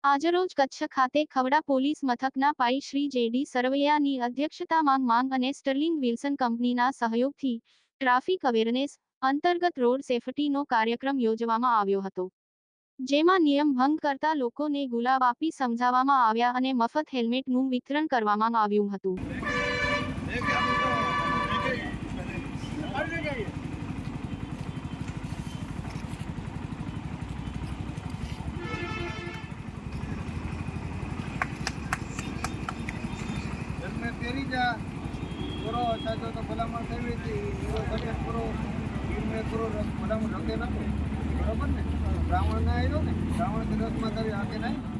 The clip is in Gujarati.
આજરોજ કચ્છ ખાતે ખવડા પોલીસ મથકના પાઈ શ્રી જેડી સરવૈયાની અધ્યક્ષતામાં માંગ અને સ્ટર્લિંગ વિલ્સન કંપનીના સહયોગથી ટ્રાફિક અવેરનેસ અંતર્ગત રોડ સેફટીનો કાર્યક્રમ યોજવામાં આવ્યો હતો, જેમાં નિયમ ભંગ કરતા લોકોને ગુલાબ આપી સમજાવવામાં આવ્યા અને મફત હેલ્મેટનું વિતરણ કરવામાં આવ્યું હતું। तेरी जा पूरा अच्छा जो तो भलामण थई थी पूरो बजट पूरो इनमें पूरो भलामण रखे ना बराबर ने रावण ना आयो ने रावण के रस में करी आके नहीं।